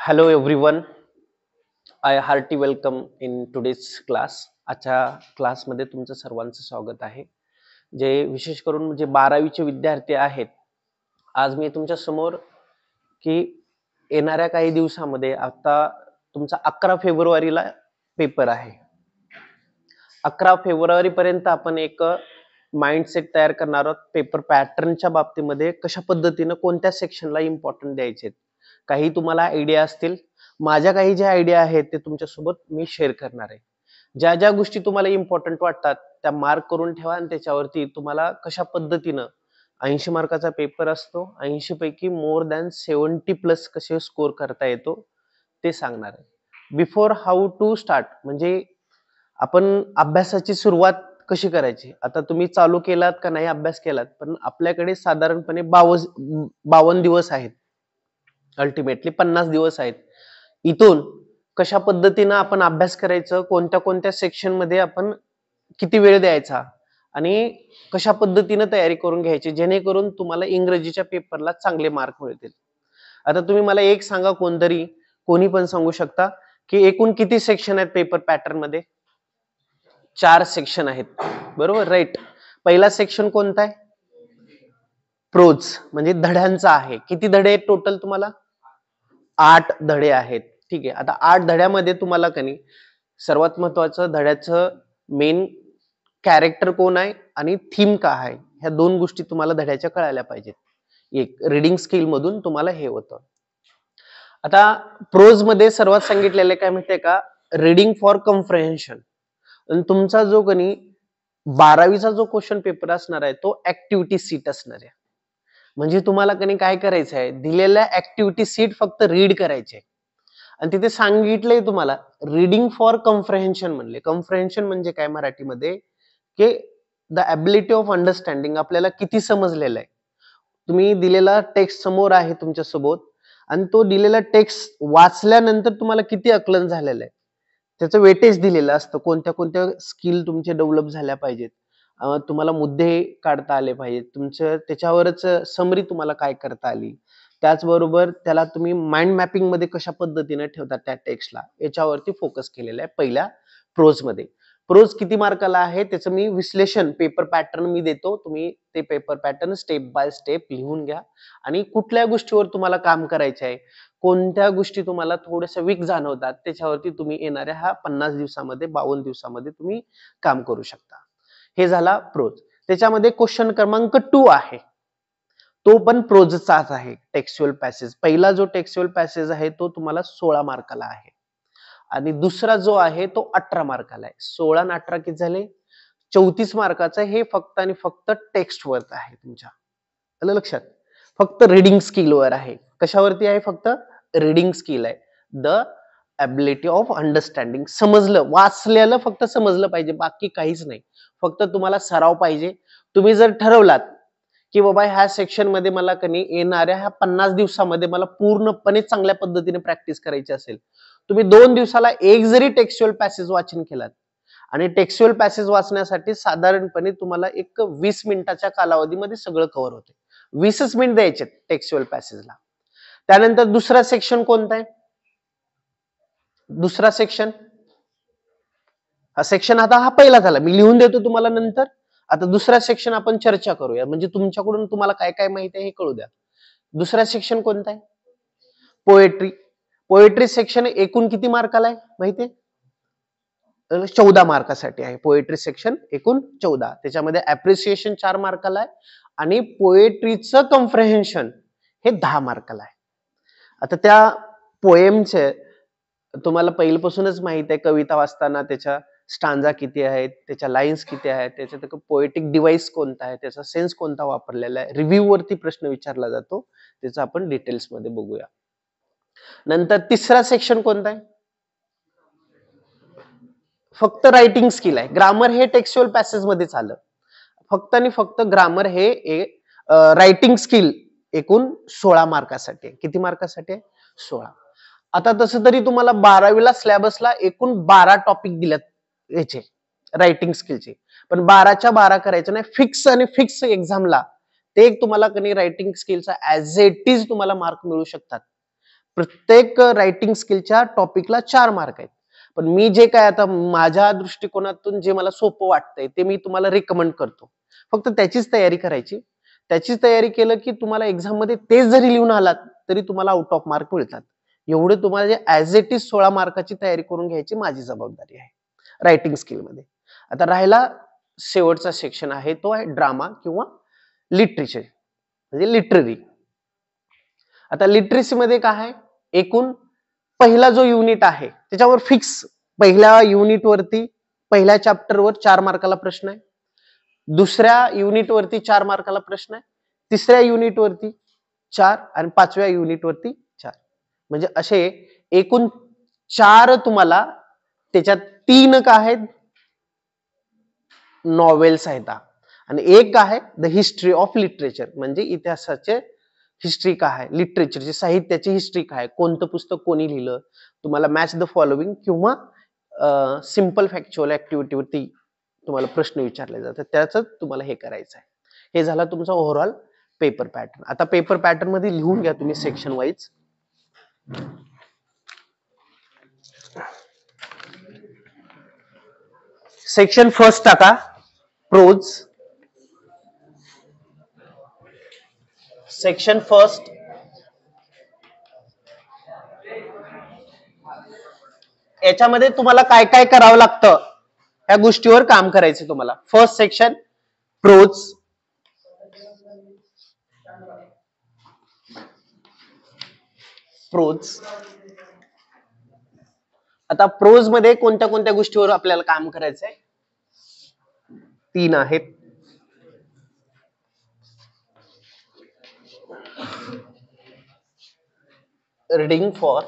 Hello everyone, I hearty welcome in today's class. आजच्या क्लासमध्ये तुमचं सर्वांचं स्वागत आहे. जे विशेष करून जे 12वीचे विद्यार्थी आहेत, आज मी तुमच्या समोर की येणाऱ्या काही दिवसामध्ये आता तुमचा 11 फेब्रुवारीला पेपर आहे. 11 फेब्रुवारी पर्यंत आपण एक माइंडसेट तयार करणार आहोत. पेपर पॅटर्नच्या बाबतीमध्ये कशा पद्धतीनं कोणत्या सेक्शनला इम्पॉर्टंट द्यायचे. काही तुम्हाला आयडिया असतील. माझ्या काही ज्या आयडिया आहेत ते तुमच्यासोबत मी शेअर करणार आहे. ज्या ज्या गोष्टी तुम्हाला इम्पॉर्टंट वाटतात त्या मार्क करून ठेवा आणि त्याच्यावरती तुम्हाला कशा पद्धतीनं 80 मार्काचा पेपर असतो, 80 पैकी मोर दॅन 70 प्लस कसे स्कोर करता येतो ते सांगणार आहे. बिफोर हाऊ टू स्टार्ट म्हणजे आपण अभ्यासाची सुरुवात कशी करायची. आता तुम्ही चालू केलात का नाही अभ्यास केलात, पण आपल्याकडे साधारणपणे 52 दिवस आहेत. अल्टिमेटली 50 दिवस आहेत. इथून कशा पद्धतीनं आपण अभ्यास करायचं, कोणत्या कोणत्या सेक्शन मध्ये आपण किती वेळ द्यायचा आणि कशा पद्धतीनं तयारी करून घ्यायची जेणेकरून तुम्हाला इंग्रजीच्या पेपरला चांगले मार्क मिळतील. आता तुम्ही मला एक सांगा, कोणी पण सांगू शकता की एकूण किती सेक्शन आहेत पेपर पॅटर्न मध्ये. 4 सेक्शन आहेत, बरोबर, राईट. पहिला सेक्शन कोणता आहे? प्रोज म्हणजे धड्यांचा आहे. किती धडे आहेत टोटल तुम्हाला? 8 धडे आहेत. ठीक आहे. आता 8 धड्यामध्ये तुम्हाला कनी सर्वात महत्वाचं धड्याचं मेन कॅरेक्टर कोण आहे आणि थीम काय आहे, ह्या दोन गोष्टी तुम्हाला धड्याच्या कळायला पाहिजेत. एक रीडिंग स्किल मधून तुम्हाला हे होतं. आता प्रोज मध्ये सर्वात सांगितलेलं काय माहितीये का? Reading for comprehension. आणि तुमचा जो कनी 12वीचा जो क्वेश्चन पेपर असणार आहे तो ऍक्टिव्हिटी सीट असणार आहे. म्हणजे तुम्हाला कनी काय करायचं आहे, दिलेल्या ऍक्टिव्हिटी सीट फक्त रीड करायचे आणि तिथे सांगितलंय तुम्हाला रीडिंग फॉर कॉम्प्रिहेन्शन. म्हणले कॉम्प्रिहेन्शन म्हणजे काय मराठीमध्ये, की द ॲबिलिटी ऑफ अंडरस्टँडिंग, आपल्याला किती समजलेलं आहे. तुम्ही दिलेला टेक्स्ट समोर आहे तुमच्या सोबत आणि तो दिलेला टेक्स्ट वाचल्यानंतर तुम्हाला किती आकलन झालेलं आहे त्याचं वेटेज दिलेलं असतं. कोणत्या कोणत्या स्किल तुमचे डेव्हलप झाल्या पाहिजेत, तुम्हाला मुद्दे काढता आले पाहिजेत, तुमचं त्याच्यावरच समरी तुम्हाला काय करता आली. त्याचबरोबर त्याला तुम्ही माइंड मॅपिंग मध्ये कशा पद्धतीने ठेवतात त्या टेक्स्टला, याच्यावरती फोकस केलेला आहे पहिल्या प्रोज मध्ये. प्रोज किती मार्काला आहे त्याचं मी विश्लेषण पेपर पॅटर्न मी देतो. तुम्ही ते paper pattern step by step लिहून घ्या आणि कुठल्या गोष्टीवर तुम्हाला काम करायचं आहे, कोणत्या गोष्टी तुम्हाला थोड्याशा वीक जाणवतात त्याच्यावरती तुम्ही येणाऱ्या हा 50 दिवसामध्ये 52 दिवसामध्ये तुम्ही काम करू शकता. हे झाला प्रोज. त्याच्यामध्ये क्वेश्चन क्रमांक 2 आहे, तो पण प्रोजचाच आहे. Textual passage. पहिला जो टेक्स्च्युअल पॅसेज आहे तो तुम्हाला 16 मार्काला आहे आणि दुसरा जो आहे तो 18 मार्काला आहे. 16 आणि 18 किती झाले? 34 मार्काचं. हे फक्त आणि फक्त टेक्स्टवर आहे तुमच्या. आलं लक्षात? फक्त रीडिंग स्किलवर आहे. कशावरती आहे? फक्त रीडिंग स्किल आहे. The ability of understanding. समजलं, वाचलेलं फक्त समजलं पाहिजे, बाकी काहीच नाही. फक्त तुम्हाला सराव पाहिजे. तुम्ही जर ठरवलात की बाबा ह्या सेक्शन मध्ये मला कनी येणाऱ्या ह्या 50 दिवसामध्ये मला पूर्णपणे चांगल्या पद्धतीने प्रॅक्टिस करायची असेल, तुम्ही 2 दिवसाला एक जरी टेक्स्च्युअल पॅसेज वाचन केलात आणि टेक्स्च्युअल पॅसेज वाचण्यासाठी साधारणपणे तुम्हाला एक 20 मिनिटाच्या कालावधीमध्ये सगळं कव्हर होते. 20च मिनिट द्यायचे टेक्स्च्युअल पॅसेजला. त्यानंतर दुसरा सेक्शन कोणता आहे? दुसरा सेक्शन, हा सेक्शन आता हा पहिला झाला, मी लिहून देतो तुम्हाला नंतर. आता दुसरा सेक्शन आपण चर्चा करूया, म्हणजे तुमच्याकडून तुम्हाला काय काय माहिती आहे हे कळू द्या. दुसरा सेक्शन कोणता आहे? पोएट्री. पोएट्री सेक्शन एकूण किती मार्काला आहे माहितीये? 14 मार्कासाठी आहे पोएट्री सेक्शन, एकूण 14. त्याच्यामध्ये अप्रिसिएशन 4 मार्काला आहे आणि पोएट्रीचं कॉम्प्रिहेन्शन हे 10 मार्काला आहे. आता त्या पोएमचे तुम्हाला पहिल्यापासूनच माहित आहे, कविता वाचताना त्याच्या स्टांजा किती आहेत, त्याच्या लाईन्स किती आहेत, त्याच्यात पोएटिक डिव्हाइस कोणता आहे, त्याचा सेन्स कोणता वापरलेला आहे. रिव्ह्यू वरती प्रश्न विचारला जातो, त्याचं आपण डिटेल्स मध्ये बघूया. नंतर तिसरा सेक्शन कोणता आहे? फक्त रायटिंग स्किल आहे. ग्रामर हे टेक्स्च्युअल पॅसेज मध्ये आलं. फक्त आणि फक्त ग्रामर हे रायटिंग स्किल एकूण 16 मार्कासाठी आहे. किती मार्कासाठी आहे? 16. आता तसं तरी तुम्हाला 12वीला सिलेबसला एकूण 12 टॉपिक दिलेत याचे रायटिंग स्किलचे, पण 12च्या 12 करायचं नाही. फिक्स आणि फिक्स एक्झामला ते एक तुम्हाला कनी रायटिंग स्किलचा ऍज इट इज तुम्हाला मार्क मिळू शकतात. प्रत्येक रायटिंग स्किलच्या टॉपिकला 4 मार्क आहेत. पण मी जे काय आता माझ्या दृष्टिकोनातून जे मला सोपं वाटतंय ते मी तुम्हाला रिकमेंड करतो. फक्त त्याचीच तयारी करायची. त्याचीच तयारी केलं की तुम्हाला एक्झाम मध्ये तेच जरी लिहून आलात तरी तुम्हाला आउट ऑफ मार्क मिळतात. एवढे तुम्हाला जे ऍज इट इज 16 मार्काची तयारी करून घ्यायची माझी जबाबदारी आहे रायटिंग स्किल मध्ये. आता राहिला शेवटचा सेक्शन आहे तो आहे ड्रामा किंवा लिटरेचर म्हणजे लिटररी. आता लिटरेसी मध्ये काय आहे, एकूण पहिला जो युनिट आहे त्याच्यावर फिक्स पहिल्या युनिट वरती पहिल्या चॅप्टरवर 4 मार्काला प्रश्न आहे, दुसऱ्या युनिट वरती 4 मार्काला प्रश्न आहे, तिसऱ्या युनिट वरती 4 आणि 5व्या युनिट वरती 4. म्हणजे असे एकूण 4 तुम्हाला, त्याच्यात 3 काय आहेत नॉवेल्स आहेत आणि एक आहे द हिस्ट्री ऑफ लिटरेचर म्हणजे इतिहासाचे हिस्ट्री काय आहे, लिटरेचरची साहित्याची हिस्ट्री काय, कोणतं पुस्तक कोणी लिहिलं, तुम्हाला मॅच द फॉलोविंग किंवा सिंपल फॅक्च्युअल ऍक्टिव्हिटीवरती तुम्हाला प्रश्न विचारले जातात, त्याच तुम्हाला हे करायचं आहे. हे झाला तुमचा ओव्हरऑल पेपर पॅटर्न. आता पेपर पॅटर्न मध्ये लिहून घ्या तुम्ही सेक्शन वाईज. सेक्शन फर्स्ट टाका प्रोज. सेक्शन फर्स्ट याच्यामध्ये तुम्हाला काय काय करावं लागतं या गोष्टीवर काम करायचं तुम्हाला. First section prose. प्रोज. आता प्रोज मध्ये कोणत्या कोणत्या गोष्टीवर आपल्याला काम करायचंय, 3 आहेत. Reading for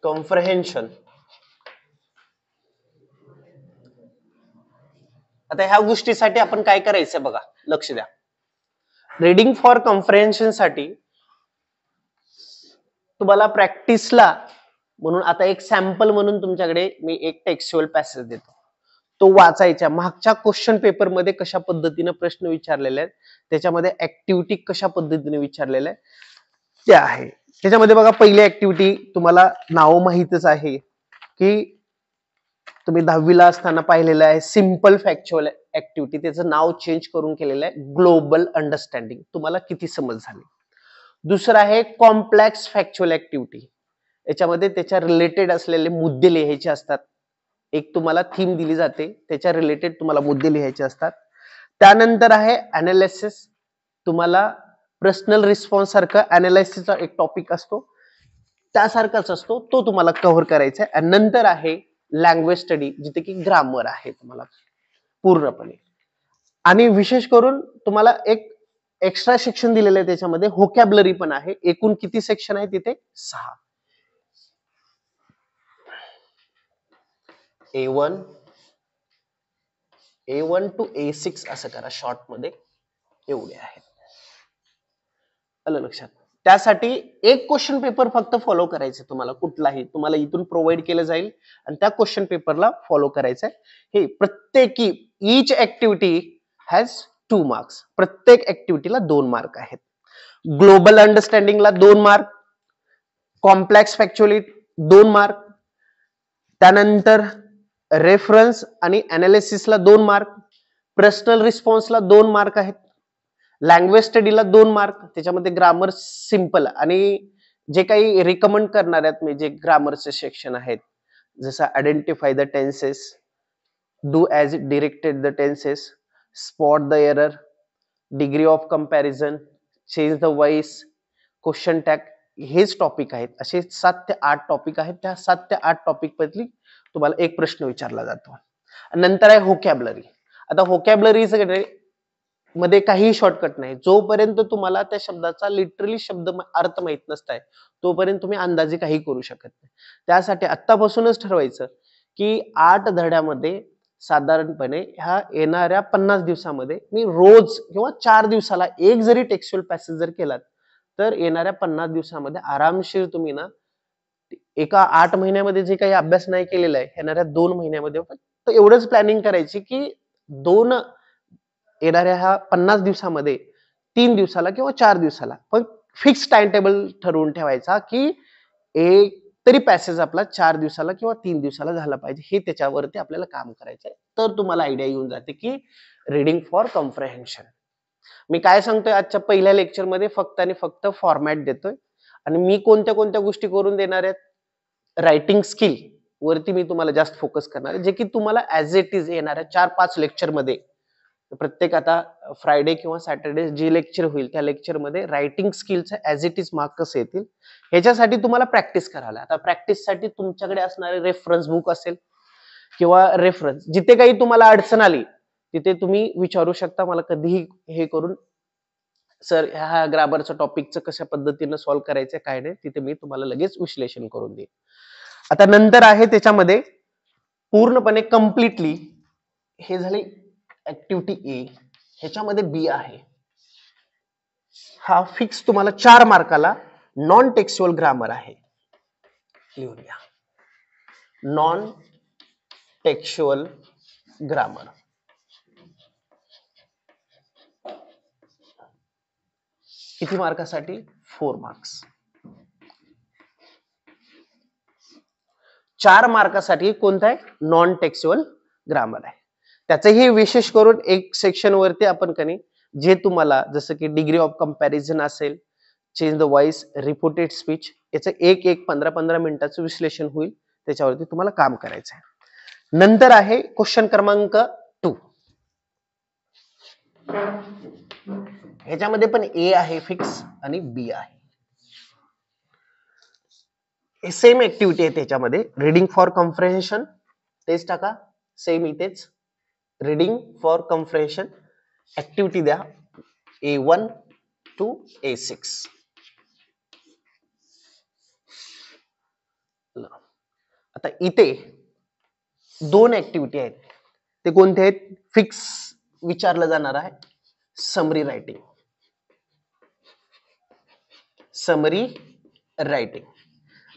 comprehension. आता ह्या गोष्टीसाठी आपण काय करायचं बघा, लक्ष द्या. रीडिंग फॉर कॉम्प्रिहेन्शन साठी तुम्हाला प्रॅक्टिसला म्हणून आता एक सॅम्पल म्हणून तुमच्याकडे मी एक टेक्स्च्युअल पॅसेज देतो, तो वाचायचा. मागच्या क्वेश्चन पेपर मध्ये कशा पद्धतीने प्रश्न विचारलेले आहेत, त्याच्यामध्ये ऍक्टिव्हिटी कशा पद्धतीने विचारलेल्या आहेत ते आहे. त्याच्यामध्ये बघा पहिली ऍक्टिव्हिटी तुम्हाला नाव माहितच आहे की तुम्ही 10वीला असताना पाहिलेलं आहे, सिंपल फॅक्च्युअल ऍक्टिव्हिटी, त्याचं नाव चेंज करून केलेलं आहे ग्लोबल अंडरस्टँडिंग. तुम्हाला किती समज झाली. दुसरं आहे कॉम्प्लेक्स फॅक्च्युअल ऍक्टिव्हिटी, याच्यामध्ये त्याच्या रिलेटेड असलेले मुद्दे लिहायचे असतात. एक तुम्हाला थीम दिली जाते, त्याच्या रिलेटेड तुम्हाला मुद्दे लिहायचे असतात. त्यानंतर आहे अनालिसिस. तुम्हाला पर्सनल रिस्पॉन्स सारखं अनालिसिसचा एक टॉपिक असतो, त्यासारखाच असतो, तो तुम्हाला कव्हर करायचा आहे. आणि नंतर आहे लँग्वेज स्टडी, जिथे की ग्रामर आहे तुम्हाला पूर्णपणे. आणि विशेष करून तुम्हाला एक एक्स्ट्रा सेक्शन दिलेलं आहे, त्याच्यामध्ये व्होकॅब्युलरी पण आहे. एकूण किती सेक्शन आहे तिथे 6. A1 टू A6 असं करा शॉर्ट मध्ये, एवढे आहेत. आलं लक्षात. त्यासाठी एक क्वेश्चन पेपर फक्त फॉलो करायचं तुम्हाला, कुठलाही तुम्हाला इथून प्रोव्हाइड केलं जाईल आणि त्या क्वेश्चन पेपरला फॉलो करायचं आहे. हे प्रत्येकी ईच ऍक्टिव्हिटी हॅज 2 मार्क्स. प्रत्येक ऍक्टिव्हिटीला 2 मार्क आहेत. ग्लोबल अंडरस्टँडिंगला 2 मार्क, कॉम्प्लेक्स फॅक्च्युअलिटी 2 मार्क, त्यानंतर रेफरन्स आणि अनालिसिसला 2 मार्क, पर्सनल रिस्पॉन्सला 2 मार्क आहेत, लँग्वेज स्टडीला 2 मार्क, त्याच्यामध्ये ग्रामर सिंपल आणि जे काही रिकमेंड करणार आहेत मी जे ग्रामरचे सेक्शन आहेत, जसं identify the tenses, do as directed the tenses, spot the error, degree of comparison, change the voice, question tag, हेच टॉपिक आहेत. असे 7 ते 8 टॉपिक आहेत. त्या 7 ते 8 टॉपिक पैकी तुम्हाला एक प्रश्न विचारला जातो. नंतर आहे व्होकॅब्युलरी. आता व्होकॅब्युलरी मध्ये काही शॉर्टकट नाही. जोपर्यंत तुम्हाला त्या शब्दाचा लिटरली शब्द अर्थ माहित नसताय तोपर्यंत तुम्ही अंदाजे काही करू शकत नाही. त्यासाठी आत्तापासूनच ठरवायचं की 8 धड्यामध्ये साधारणपणे ह्या येणाऱ्या 50 दिवसामध्ये मी रोज किंवा 4 दिवसाला एक जरी टेक्स्च्युअल पॅसेज जर केलात तर येणाऱ्या 50 दिवसामध्ये आरामशीर तुम्ही ना एका 8 महिन्यामध्ये जे काही अभ्यास नाही केलेला आहे येणाऱ्या 2 महिन्यामध्ये फक्त एवढंच प्लॅनिंग करायची की दोन येणाऱ्या ह्या 50 दिवसामध्ये 3 दिवसाला किंवा 4 दिवसाला पण फिक्स टाइम टेबल ठरवून ठेवायचा की एक तरी पॅसेज आपला 4 दिवसाला किंवा 3 दिवसाला झाला पाहिजे, हे त्याच्यावरती आपल्याला काम करायचं आहे. तर तुम्हाला आयडिया येऊन जाते की रीडिंग फॉर कॉम्प्रिहेन्शन. मी काय सांगतोय आजच्या पहिल्या लेक्चरमध्ये फक्त आणि फक्त फॉर्मॅट देतोय आणि मी कोणत्या कोणत्या गोष्टी करून देणार आहेत, रायटिंग स्किल वरती मी तुम्हाला जास्त फोकस करणार आहे, जे की तुम्हाला ऍज इट इज येणाऱ्या 4-5 लेक्चरमध्ये प्रत्येक आता फ्रायडे किंवा सॅटर्डे जे लेक्चर होईल त्या लेक्चरमध्ये रायटिंग स्किलचं ऍज इट इज मार्क कसं येतील ह्याच्यासाठी तुम्हाला प्रॅक्टिस करायला. आता प्रॅक्टिससाठी तुमच्याकडे असणारे रेफरन्स बुक असेल किंवा रेफरन्स जिथे काही तुम्हाला अडचण आली तिथे तुम्ही विचारू शकता मला कधीही हे करून, सर ह्या ग्रामरचं टॉपिकचं कशा पद्धतीनं सॉल्व्ह करायचं काय नाही, तिथे मी तुम्हाला लगेच विश्लेषण करून देईन. आता नंतर आहे त्याच्यामध्ये पूर्णपणे कम्प्लिटली हे झाले ऍक्टिव्हिटी ए, ह्याच्यामध्ये बी आहे. हा फिक्स तुम्हाला 4 मार्काला नॉन टेक्स्च्युअल ग्रामर आहे. लिहून घ्या, नॉन टेक्स्च्युअल ग्रामर. किती मार्कासाठी? 4 मार्क्स. 4 मार्कासाठी कोणता आहे? नॉन टेक्स्च्युअल ग्रामर आहे. त्याचंही विशेष करून एक सेक्शन वरती आपण कनी जे तुम्हाला जसं की डिग्री ऑफ कंपॅरिझन असेल, change the voice, reported speech, याचं एक 15-15 मिनिटाचं विश्लेषण होईल, त्याच्यावरती तुम्हाला काम करायचं आहे. नंतर आहे क्वेश्चन क्रमांक 2. ह्याच्यामध्ये पण ए आहे फिक्स आणि बी आहे. सेम ऍक्टिव्हिटी आहे त्याच्यामध्ये, रीडिंग फॉर कॉम्प्रिहेन्शन तेच टाका, सेम इथेच रीडिंग फॉर कॉम्प्रिहेन्शन ऍक्टिव्हिटी द्या A1 to A6. आता इथे 2 ऍक्टिव्हिटी आहेत, ते कोणते आहेत? फिक्स विचारलं जाणार आहे समरी रायटिंग, समरी रायटिंग,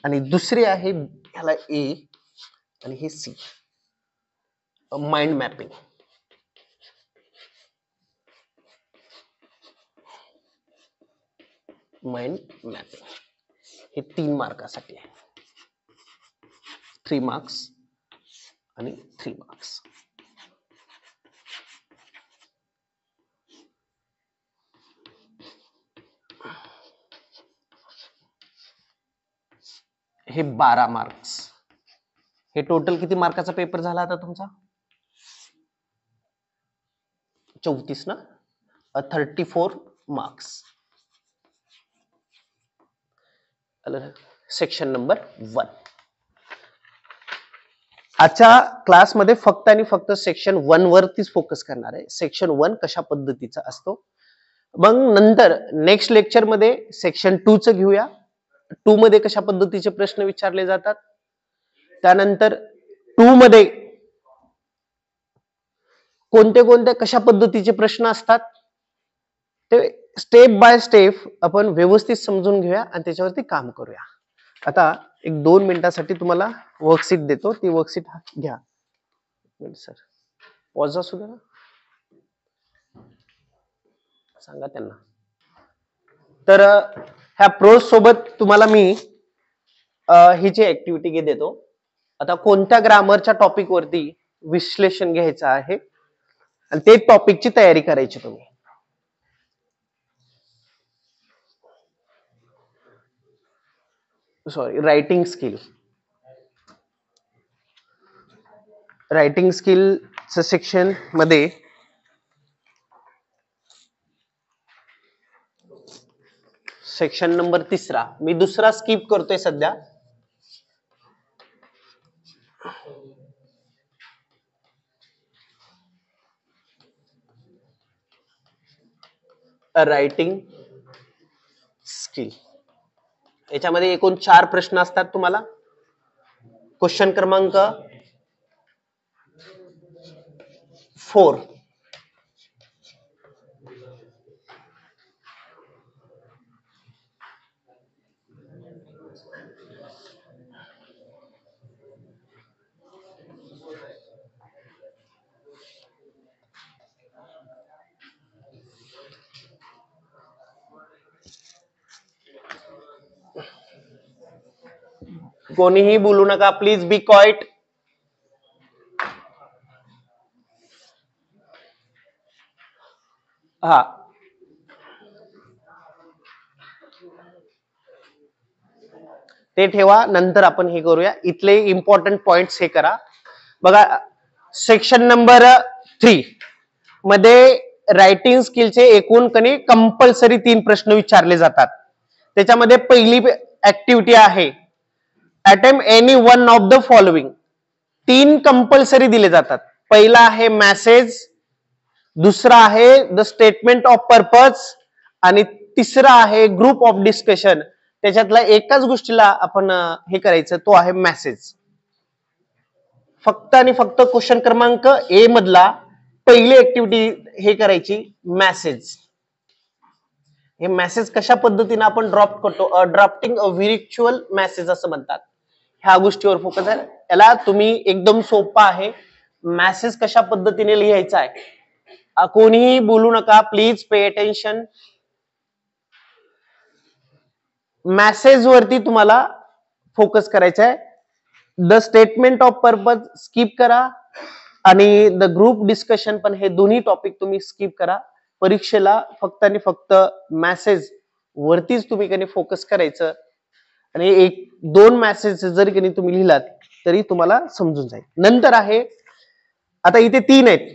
आणि दुसरी आहे ह्याला ए आणि हे C, mind mapping. Mind mapping हे 3 मार्कासाठी आहे, 3 मार्क्स आणि 3 मार्क्स. हे 12 मार्क्स. हे टोटल किती मार्काचा पेपर झाला आता तुमचा? 34 ना, 34 मार्क्स. Section number 1. आजच्या क्लासमध्ये फक्त आणि फक्त सेक्शन 1 वरतीच फोकस करणार आहे. सेक्शन 1 कशा पद्धतीचा असतो, मग नंतर नेक्स्ट लेक्चर मध्ये सेक्शन 2 च घेऊया. 2 मध्ये कशा पद्धतीचे प्रश्न विचारले जातात, त्यानंतर 2 मध्ये कोणते कोणते कशा पद्धतीचे प्रश्न असतात ते स्टेप बाय स्टेप आपण व्यवस्थित समजून घेऊया आणि त्याच्यावरती काम करूया. आता एक 2 मिनिटासाठी तुम्हाला वर्कशीट देतो, ती वर्कशीट घ्या. सर पॉज असू द्या ना, सांगा त्यांना. तर ह्या प्रोज सोबत तुम्हाला मी ही जी ऍक्टिव्हिटी देतो, आता कोणत्या ग्रामरच्या टॉपिक वरती विश्लेषण घ्यायचं आहे आणि ते टॉपिकची तयारी करायची तुम्ही. Sorry, writing skill. रायटिंग स्किलचं सेक्शन मध्ये सेक्शन नंबर 3, मी 2 स्किप करतोय सध्या. Writing skill. याच्यामध्ये एकूण 4 प्रश्न असतात तुम्हाला. क्वेश्चन क्रमांक 4, कोणीही बोलू नका, प्लीज बी क्वाइट. हा, ते ठेवा, नंतर आपण हे करूया. इथले इम्पॉर्टंट पॉइंट्स हे करा बघा. सेक्शन नंबर 3 मध्ये रायटिंग स्किलचे एकूण कणी कंपल्सरी 3 प्रश्न विचारले जातात. त्याच्यामध्ये पहिली ऍक्टिव्हिटी आहे attempt any one of the following. 3 compulsory दिले जातात. पहिला आहे मेसेज, दुसरा आहे द स्टेटमेंट ऑफ पर्पज आणि तिसरा आहे ग्रुप ऑफ डिस्कशन. त्याच्यातला एकाच गोष्टीला आपण हे करायचं, तो आहे मेसेज. फक्त आणि फक्त क्वेश्चन क्रमांक ए मधला पहिली ऍक्टिव्हिटी हे करायची मेसेज. हे मेसेज कशा पद्धतीने आपण ड्रॉप करतो, ड्राफ्टिंग अ व्हिर्च्युअल मेसेज असं म्हणतात. ह्या गोष्टीवर फोकस आहे. याला तुम्ही एकदम सोपा आहे, मेसेज कशा पद्धतीने लिहायचा आहे. कोणीही बोलू नका, प्लीज पे अटेन्शन. मेसेज वरती तुम्हाला फोकस करायचा आहे. The statement of purpose skip करा आणि द ग्रुप डिस्कशन पण, हे दोन्ही टॉपिक तुम्ही स्किप करा. परीक्षेला फक्त आणि फक्त मेसेज वरतीच तुम्ही कधी फोकस करायचं आणि 1-2 मेसेज जरी कधी तुम्ही लिहिलात तरी तुम्हाला समजून जाईल. नंतर आहे, आता इथे 3 आहेत.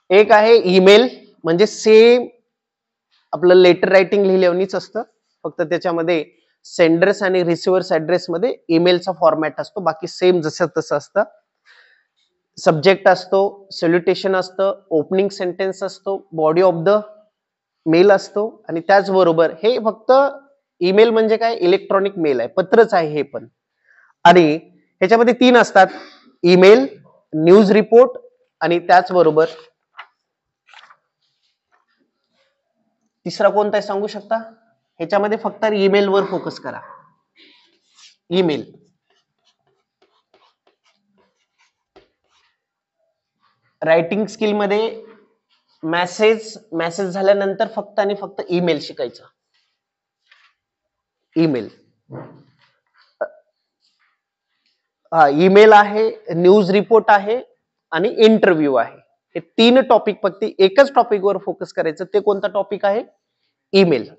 एक आहे ईमेल, म्हणजे सेम आपलं लेटर रायटिंग लिहिल्यावरच असतं, फक्त त्याच्यामध्ये सेंडर्स आणि रिसिव्हर्स ऍड्रेस मध्ये ईमेलचा फॉर्मॅट असतो, बाकी सेम जसं तसं असतं. सब्जेक्ट असतो, सॅल्युटेशन असतं, ओपनिंग सेंटेन्स असतो, बॉडी ऑफ द मेल असतो आणि त्याचबरोबर हे फक्त ईमेल म्हणजे काय, इलेक्ट्रॉनिक मेल आहे, पत्रच आहे हे पण. आणि ह्याच्यामध्ये 3 असतात, ईमेल, न्यूज रिपोर्ट आणि त्याचबरोबर तिसरा कोणता आहे सांगू शकता? ह्याच्यामध्ये फक्त ईमेल वर फोकस करा. ईमेल. रायटिंग स्किल मध्ये मेसेज झाल्यानंतर फक्त आणि फक्त ईमेल शिकायचं. ईमेल, ईमेल आहे, न्यूज रिपोर्ट आहे आणि इंटरव्ह्यू आहे. हे 3 टॉपिक फक्त एकच टॉपिक वर फोकस करायचं. ते कोणता टॉपिक आहे? ईमेल.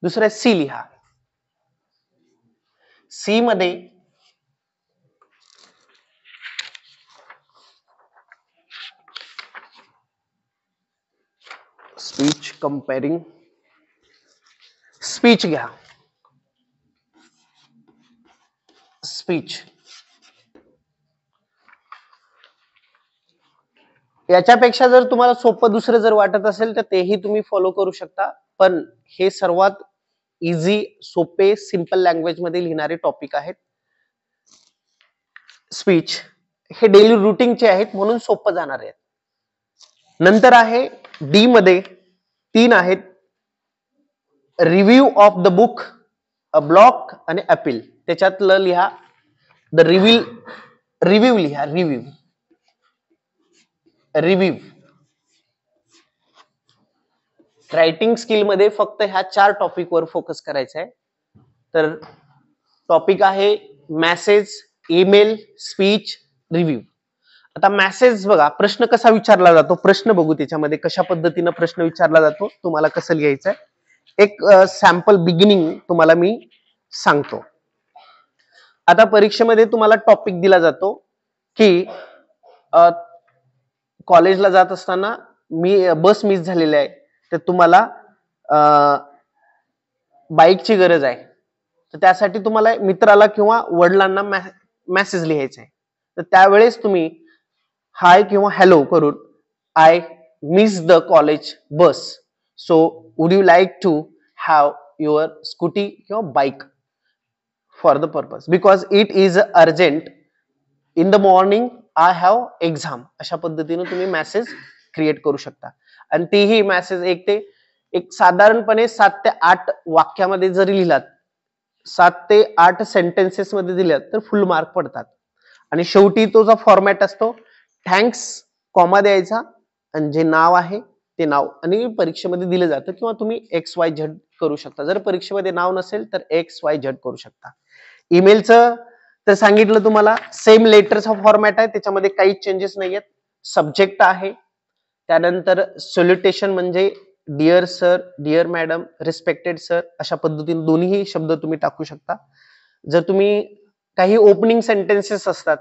दुसरा सी लिहा. सी मध्ये स्पीच कंपेअरिंग, स्पीच घ्या. स्पीच याच्यापेक्षा जर तुम्हाला सोपं दुसरं जर वाटत असेल तर तेही तुम्ही फॉलो करू शकता, पण हे सर्वात इझी, सोपे, सिंपल लँग्वेज मध्ये लिहिणारे टॉपिक आहेत. स्पीच हे डेली रुटीनचे आहेत म्हणून सोपं जाणार आहेत. नंतर आहे डी मध्ये 3 आहेत, review of the book, a block आणि अपील. त्याच्यातलं लिहा द रिव्ह्यू लिहा. रिव्ह्यू रायटिंग स्किल मध्ये फक्त ह्या 4 टॉपिक वर फोकस करायचा आहे. तर टॉपिक आहे मेसेज, ईमेल, स्पीच, रिव्ह्यू. आता मेसेज बघा, प्रश्न कसा विचारला जातो, प्रश्न बघू त्याच्यामध्ये कशा पद्धतीने प्रश्न विचारला जातो, तुम्हाला कसं लिहायचं आहे. एक सॅम्पल बिगिनिंग तुम्हाला मी सांगतो. आता परीक्षेमध्ये तुम्हाला टॉपिक दिला जातो की कॉलेजला जात असताना बस मिस झालेली आहे, तर तुम्हाला बाईकची गरज आहे, तर त्यासाठी तुम्हाला मित्राला किंवा वडिलांना मेसेज लिहायचा आहे. तर त्यावेळेस तुम्ही हाय किंवा हॅलो करून, I miss the college bus, so would you like to have your scooty किंवा bike for the purpose because it is urgent in the morning, I have exam. अशा पद्धतीने तुम्ही मेसेज क्रिएट करू शकता. आणि तेही मेसेज एक साधारणपणे 7 ते 8 वाक्यामध्ये जरी लिहिलात, 7 ते 8 सेंटेन्सेस मध्ये दिल्यात तर फुल मार्क पडतात. आणि शेवटी तो जो फॉर्मॅट असतो, थँक्स, कॉमा द्यायचा आणि जे नाव आहे ते नाव आणि परीक्षेमध्ये दिलं जातं, किंवा तुम्ही XYZ करू शकता. जर परीक्षेमध्ये नाव नसेल तर XYZ करू शकता. ईमेलचं तर सांगितलं तुम्हाला, सेम लेटरचा फॉर्मॅट आहे, त्याच्यामध्ये काही चेंजेस नाही आहेत. सब्जेक्ट आहे, त्यानंतर सॉल्युटेशन म्हणजे dear sir, dear madam, respected sir अशा पद्धतीने दोन्ही शब्द तुम्ही टाकू शकता. जर तुम्ही काही ओपनिंग सेंटेन्सेस असतात,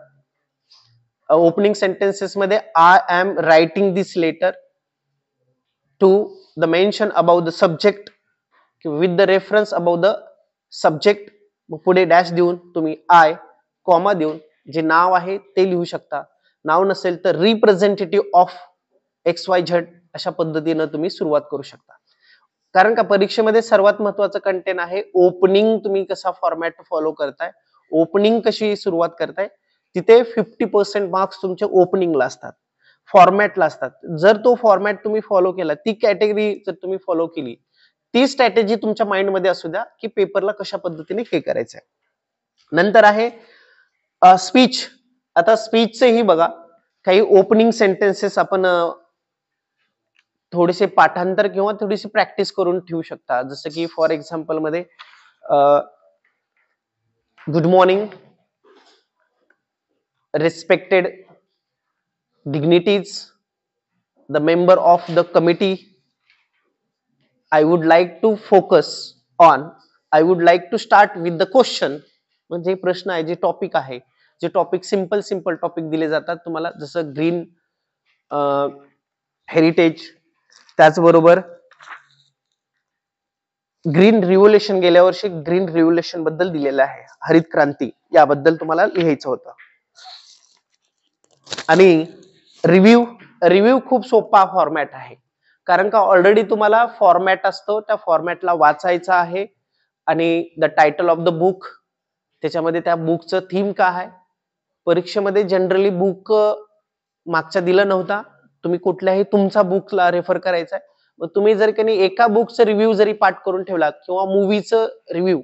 ओपनिंग सेंटेन्सेस मध्ये I am writing this letter to the mention about the subject with the reference about the subject, पुढे डॅश देऊन तुम्ही आय कॉमा देऊन जे नाव आहे ते लिहू शकता. नाव नसेल तर रिप्रेझेंटेटिव्ह ऑफ XYZ अशा पद्धतीनं तुम्ही सुरुवात करू शकता. कारण का परीक्षेमध्ये सर्वात महत्वाचं कंटेंट आहे ओपनिंग. तुम्ही कसा फॉर्मॅट फॉलो करताय, ओपनिंग कशी सुरुवात करताय, तिथे 50% मार्क्स तुमचे ओपनिंगला असतात, फॉर्मॅटला असतात. जर तो फॉर्मॅट तुम्ही फॉलो केला, ती कॅटेगरी जर तुम्ही फॉलो केली, ती स्ट्रॅटेजी तुमच्या माइंडमध्ये असू द्या की पेपरला कशा पद्धतीने हे करायचंय. नंतर आहे स्पीच. आता स्पीचचेही बघा, काही ओपनिंग सेंटेन्सेस आपण थोडेसे पाठांतर किंवा थोडीशी प्रॅक्टिस करून ठेवू शकता. जसं की फॉर एक्झाम्पल मध्ये good morning, respected dignities, the member of the committee, I would like to focus on, I would like to start with the question. म्हणजे प्रश्न आहे, जे टॉपिक आहे, जे टॉपिक सिंपल टॉपिक दिले जातात तुम्हाला, जसं ग्रीन हेरिटेज, त्याचबरोबर ग्रीन रिव्होल्युशन, गेल्या वर्षी ग्रीन रिव्होल्युशन बद्दल दिलेलं आहे, हरित क्रांती याबद्दल तुम्हाला लिहायचं होतं. आणि रिव्ह्यू खूप सोपा फॉर्मॅट आहे, कारण का ऑलरेडी तुम्हाला फॉर्मॅट असतो, त्या फॉर्मॅटला वाचायचा आहे आणि the title of the book, त्याच्यामध्ये त्या बुकचं थीम काय आहे. परीक्षेमध्ये जनरली बुक मागचा दिला नव्हता, तुम्ही कुठल्याही तुमचा बुकला रेफर करायचा आहे. मग तुम्ही जर कधी एका बुकचं रिव्ह्यू जरी पाठ करून ठेवलात किंवा मूवीचं रिव्ह्यू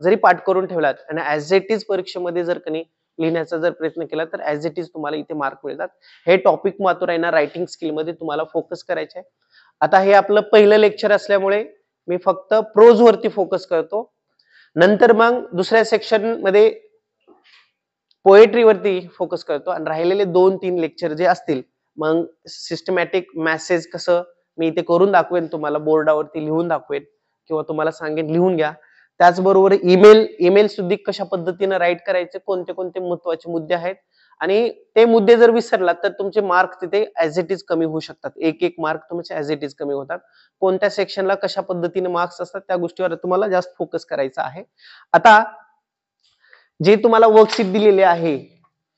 जरी पाठ करून ठेवलात आणि ऍज इट इज परीक्षेमध्ये जर कधी लिहिण्याचा जर प्रयत्न केला तर ऍज इट इज तुम्हाला इथे मार्क मिळतात. हे टॉपिक मात्र आहे ना, रायटिंग स्किल मध्ये तुम्हाला फोकस करायचे आहे. आता हे आपलं पहिलं लेक्चर असल्यामुळे मी फक्त प्रोज वरती फोकस करतो. नंतर मग दुसऱ्या सेक्शन मध्ये पोएट्री वरती फोकस करतो आणि राहिलेले 2-3 लेक्चर जे असतील मग सिस्टमॅटिक मेसेज कसं मी इथे करून दाखवेन, तुम्हाला बोर्डावरती लिहून दाखवेन किंवा तुम्हाला सांगेन लिहून घ्या. त्याचबरोबर ईमेल सुद्धा कशा पद्धतीने राईट करायचे, कोणते कोणते महत्वाचे मुद्दे आहेत, आणि ते मुद्दे जर विसरलात तर तुमचे मार्क तिथे ऍज इट इज कमी होऊ शकतात. एक मार्क तुमचे ऍज इट इज कमी होतात. कोणत्या सेक्शनला कशा पद्धतीने मार्क्स असतात त्या गोष्टीवर तुम्हाला जास्त फोकस करायचा आहे. आता जे तुम्हाला वर्कशीट दिलेले आहे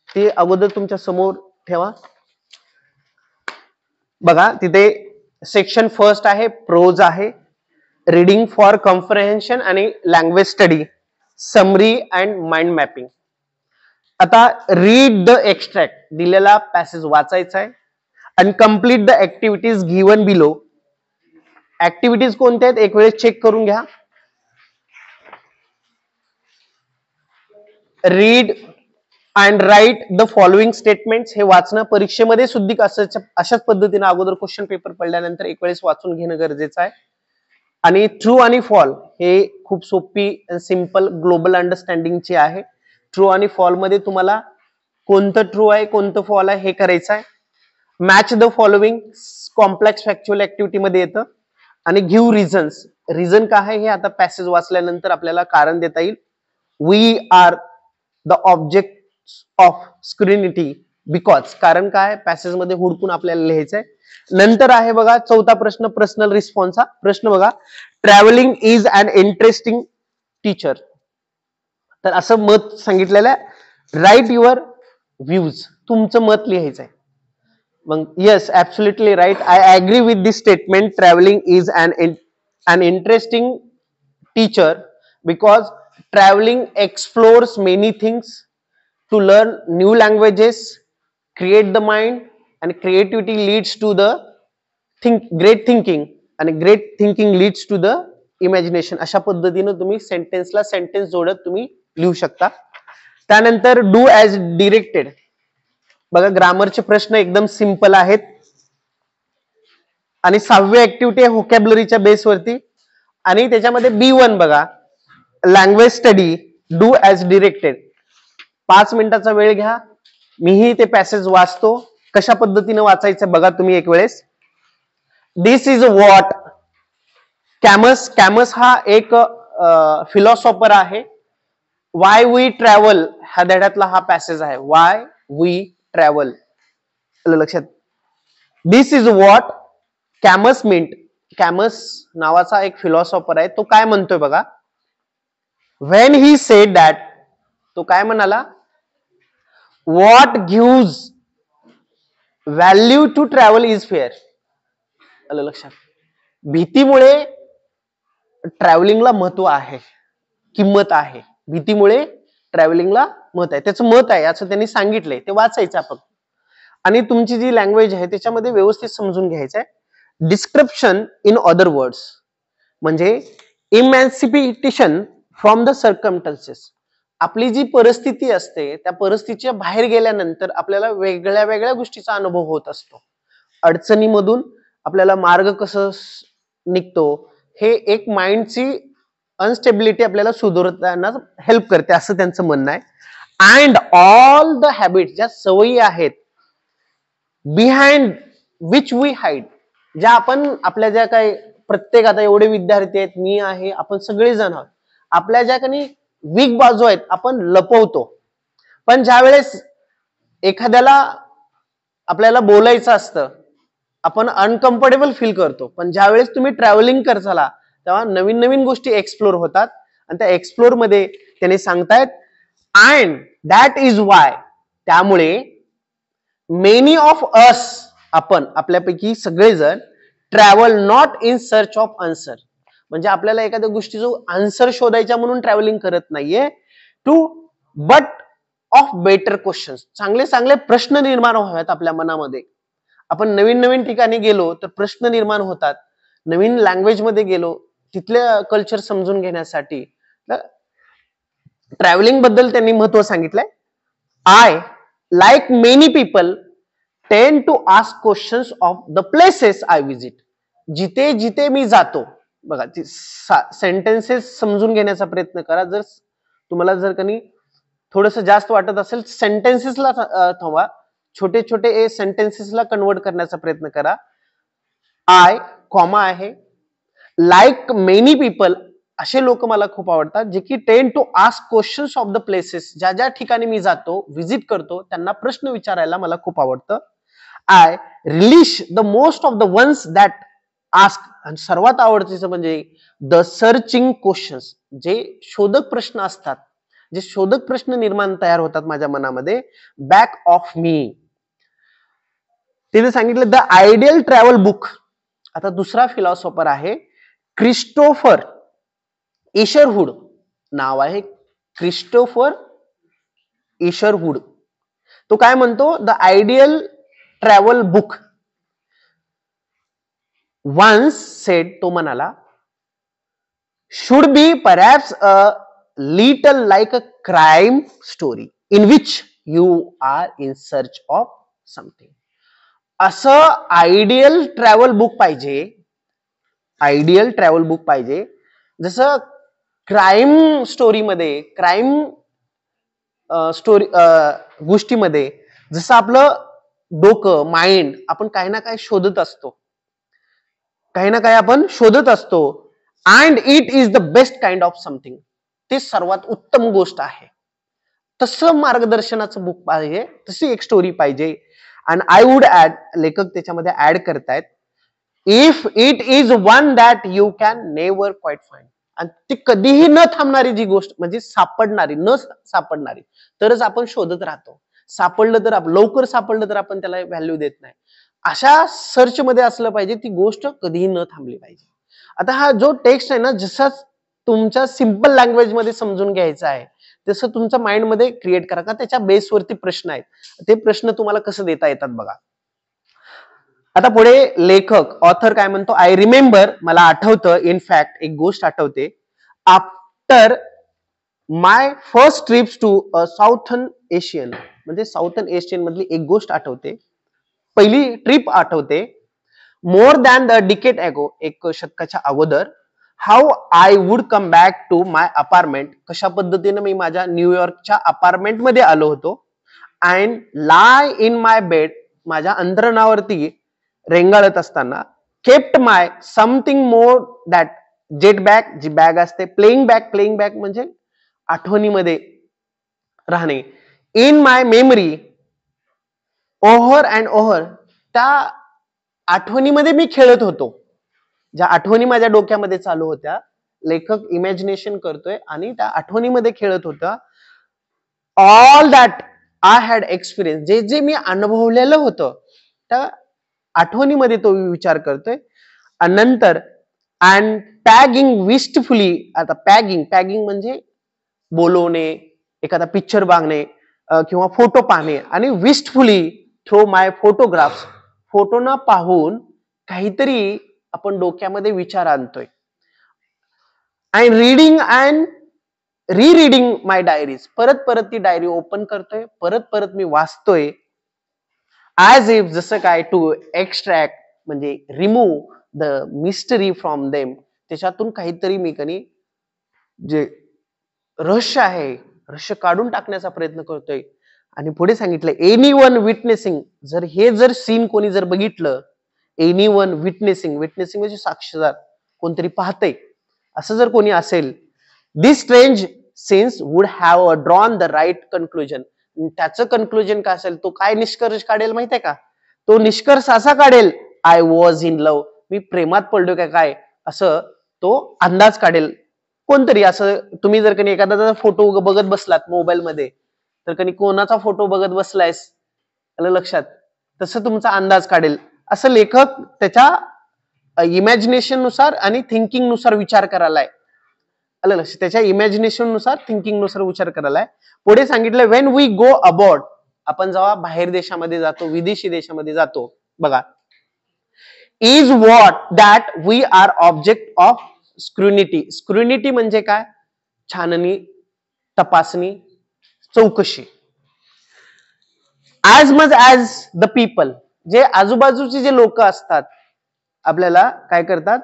ते अगोदर तुमच्या समोर ठेवा. बघा, तिथे सेक्शन फर्स्ट आहे, प्रोज आहे, रीडिंग फॉर कॉम्प्रिहेन्शन आणि language study, summary and mind mapping. आता रीड द एक्स्ट्रॅक्ट, दिलेला पॅसेज वाचायचा आहे आणि complete the activities given below. Activities कोणत्या आहेत एक वेळेस चेक करून घ्या. Read and write the following statements, हे वाचणं परीक्षेमध्ये सुद्धा अशाच पद्धतीने अगोदर क्वेश्चन पेपर पडल्यानंतर एक वेळेस वाचून घेणं गरजेचं आहे. आणि ट्रू आणि फॉल हे खूप सोपी सिंपल ग्लोबल अंडरस्टँडिंगची आहे. ट्रू आणि फॉल मध्ये तुम्हाला कोणतं ट्रू आहे कोणतं फॉल आहे हे करायचं आहे. Match the following complex factual activity मध्ये येतं. आणि गिव्ह रिझन्स, रिझन काय आहे हे आता पॅसेज वाचल्यानंतर आपल्याला कारण देता येईल. We are the object of scrutiny because, कारण काय पॅसेज मध्ये हुडकून आपल्याला लिहायचंय. नंतर आहे बघा चौथा प्रश्न, पर्सनल रिस्पॉन्सचा प्रश्न बघा. Travelling is an interesting teacher, तर असं मत सांगितलेलं आहे. राईट युअर व्ह्यूज, तुमचं मत लिहायचंय. मग yes absolutely right, I agree with this statement, travelling is an interesting teacher because travelling explores many things, to learn new languages, create the mind, and creativity leads to the great thinking, and great thinking leads to the imagination. अशा पद्धतीने तुम्ही सेंटेन्सला sentence जोडत तुम्ही लिहू शकता. त्यानंतर do as directed. बघा ग्रामरचे प्रश्न एकदम सिंपल आहेत आणि 6वी ऍक्टिव्हिटी आहे व्होकॅब्युलरीच्या बेसवरती. आणि त्याच्यामध्ये B1 बघा, language study, do as directed. 5 मिनिटाचा वेळ घ्या, मीही ते पॅसेज वाचतो. कशा पद्धतीने वाचायचं बघा तुम्ही एक वेळेस. दिस इज व्हॉट कॅमस. कॅमस हा एक फिलॉसॉफर आहे. वाय वी ट्रॅव्हल ह्या धड्यातला हा पॅसेज आहे. वाय वी ट्रॅव्हल, लक्षात. दिस इज व्हॉट कॅमस मिंट. कॅमस नावाचा एक फिलॉसॉफर आहे. तो काय म्हणतोय बघा. व्हेन ही सेड दॅट, तो काय म्हणाला, what gives value to travel is fear. आलं लक्षात. भीतीमुळे ट्रॅव्हलिंगला महत्व आहे, किंमत आहे. भीतीमुळे ट्रॅव्हलिंगला महत्व आहे, त्याचं मत आहे असं त्यांनी सांगितलंय. ते वाचायचं आपण आणि तुमची जी लँग्वेज आहे त्याच्यामध्ये व्यवस्थित समजून घ्यायचं आहे. डिस्क्रिप्शन इन अदर वर्ड्स म्हणजे इमॅन्सिपेशन फ्रॉम द सर्कमस्टन्सेस. आपली जी परिस्थिती असते त्या परिस्थितीच्या बाहेर गेल्यानंतर आपल्याला वेगळ्या वेगळ्या गोष्टीचा अनुभव होत असतो. अडचणीमधून आपल्याला मार्ग कसं निघतो, हे एक माइंडची अनस्टेबिलिटी आपल्याला सुधारताना हेल्प करते असं त्यांचं म्हणणं आहे. अँड ऑल द हॅबिट, ज्या सवयी आहेत, बिहाइंड विच वी हाईड, ज्या आपण आपल्या ज्या काही प्रत्येक, आता एवढे विद्यार्थी आहेत, मी आहे, आपण सगळेजण आहोत, आपल्या ज्या काही वीक बाजू आहेत आपण लपवतो. पण ज्या वेळेस एखाद्याला आपल्याला बोलायचं असतं आपण अनकम्फर्टेबल फील करतो. पण ज्या वेळेस तुम्ही ट्रॅव्हलिंग करताला तेव्हा नवीन नवीन गोष्टी एक्सप्लोर होतात आणि त्या एक्सप्लोर मध्ये त्याने सांगतायत अँड दॅट इज वाय, त्यामुळे मेनी ऑफ अस, आपण आपल्यापैकी सगळेजण travel not in search of answer, म्हणजे आपल्याला एखाद्या गोष्टीचा आन्सर शोधायचा म्हणून ट्रॅव्हलिंग करत नाहीये, to but of better questions, चांगले चांगले प्रश्न निर्माण व्हावेत आपल्या मनामध्ये. आपण नवीन नवीन ठिकाणी गेलो तर प्रश्न निर्माण होतात. नवीन लँग्वेज मध्ये गेलो तिथल्या कल्चर समजून घेण्यासाठी ट्रॅव्हलिंग बद्दल त्यांनी महत्व सांगितलंय. I like many people tend to ask questions of the places I visit. जिथे जिथे मी जातो, बघा सेंटेन्सेस समजून घेण्याचा प्रयत्न करा. जर तुम्हाला जर कधी थोडस जास्त वाटत असेल सेंटेन्सेसला थांबा, छोटे छोटे सेंटेन्सेसला कन्वर्ट करण्याचा प्रयत्न करा. आय कॉमा आहे, लाईक मेनी पीपल, असे लोक मला खूप आवडतात जे की tend to ask questions of the places, ज्या ज्या ठिकाणी मी जातो व्हिजिट करतो त्यांना प्रश्न विचारायला मला खूप आवडतं. I relish the most of the ones that ask, आणि सर्वात आवडतीचं म्हणजे द सर्चिंग क्वेश्चन्स, जे शोधक प्रश्न असतात, जे शोधक प्रश्न निर्माण तयार होतात माझ्या मनामध्ये, बॅक ऑफ मी. तिने सांगितलं द आयडियल ट्रॅव्हल बुक. आता दुसरा फिलॉसॉफर आहे क्रिस्टोफर इशरवूड, नाव आहे क्रिस्टोफर इशरवूड. तो काय म्हणतो, the ideal travel book once said, तो म्हणाला, should be perhaps a little like a crime story in which you are in search of something. असं आयडियल ट्रॅव्हल बुक पाहिजे, आयडियल ट्रॅव्हल बुक पाहिजे जसं क्राईम स्टोरीमध्ये, क्राईम स्टोरी गोष्टीमध्ये जसं आपलं डोकं, माइंड, आपण काही ना काही शोधत असतो, काही ना काही आपण शोधत असतो. And it is the best kind of something, ते सर्वात उत्तम गोष्ट आहे. तसं मार्गदर्शनाचं बुक पाहिजे, तशी एक स्टोरी पाहिजे. अँड आय वुड ऍड, लेखक त्याच्यामध्ये ऍड करतायत, if it is one that you can never quite find. आणि ती कधीही न थांबणारी जी गोष्ट, म्हणजे सापडणारी, न सापडणारी, तरच आपण शोधत राहतो. सापडलं तर लवकर सापडलं तर आपण त्याला व्हॅल्यू देत नाही. अशा सर्च मध्ये असलं पाहिजे, ती गोष्ट कधीही न थांबली पाहिजे. आता हा जो टेक्स्ट आहे ना, जसा तुमच्या सिंपल लँग्वेज मध्ये समजून घ्यायचा आहे तसं तुमच्या माइंड मध्ये क्रिएट करा, का त्याच्या बेसवरती प्रश्न आहेत, ते प्रश्न तुम्हाला कसं देता येतात बघा. आता पुढे लेखक ऑथर काय म्हणतो, आय रिमेंबर, मला आठवतं, इन फॅक्ट एक गोष्ट आठवते, after my first trips to southern Asian, म्हणजे साऊथर्न एशियन मधली एक गोष्ट आठवते, पहिली ट्रिप आठवते. मोर दॅन द डिकेड एगो, एक शतकाच्या अगोदर, how I would come back to my apartment, कशा पद्धतीने मी माझ्या न्यूयॉर्कच्या अपार्टमेंट मध्ये आलो होतो. And lie in my bed, माझ्या अंतरणावरती रेंगाळत असताना. Kept my something more that jet bag, जी बॅग असते, प्लेइंग बॅग म्हणजे आठवणीमध्ये राहणे. In my memory over and over, त्या आठवणीमध्ये मी खेळत होतो. ज्या आठवणी माझ्या डोक्यामध्ये चालू होत्या, लेखक इमॅजिनेशन करतोय आणि त्या आठवणीमध्ये खेळत होता. All that I had experience, जे जे मी अनुभवलेलं होतं त्या आठवणीमध्ये तो विचार करतोय. आणि नंतर अँड पॅगिंग विस्टफुली, आता पॅगिंग म्हणजे बोलवणे, एखादा पिक्चर बघणे किंवा फोटो पाहणे, आणि विस्टफुली थ्रू माय फोटोग्राफ्स, फोटो न पाहून काहीतरी आपण डोक्यामध्ये विचार आणतोय. And reading and reading my diaries, परत ती डायरी ओपन करतोय, परत मी वाचतोय. ॲज इफ, जसं काय, टू एक्स्ट्रॅक्ट म्हणजे remove the mystery from them, त्याच्यातून काहीतरी मी जे रहस्य आहे, रहस्य काढून टाकण्याचा प्रयत्न करतोय. आणि पुढे सांगितलं एनी वन विटनेसिंग, जर सीन कोणी जर बघितलं, एनी वन विटनेसिंग म्हणजे साक्षीदार, कोणतरी पाहतंय, असं जर कोणी असेल, this strange scenes would have drawn the right conclusion, त्याचं कन्क्लुजन काय असेल, तो काय निष्कर्ष काढेल माहितीये का? तो निष्कर्ष असा काढेल, आय वॉज इन लव्ह, मी प्रेमात पडलो काय, असं तो अंदाज काढेल. कोणतरी असं, तुम्ही जर कधी एखादा फोटो बघत बसलात मोबाईल मध्ये, तर कधी कोणाचा फोटो बघत बसलायस, आलं लक्षात, तसं तुमचा अंदाज काढेल. असं लेखक त्याच्या इमॅजिनेशन नुसार आणि थिंकिंग नुसार विचार करायलाय. आलं लक्षात, त्याच्या इमॅजिनेशन नुसार, थिंकिंग नुसार विचार करायलाय. पुढे सांगितलं वेन वी गो अबॉर्ड, आपण जेव्हा बाहेर देशामध्ये जातो, विदेशी देशामध्ये जातो, बघा, is what that we are object of scrutiny. Scrutiny म्हणजे काय? छाननी, तपासणी, चौकशी. As much as the people, जे आजूबाजूचे जे लोक असतात, आपल्याला काय करतात,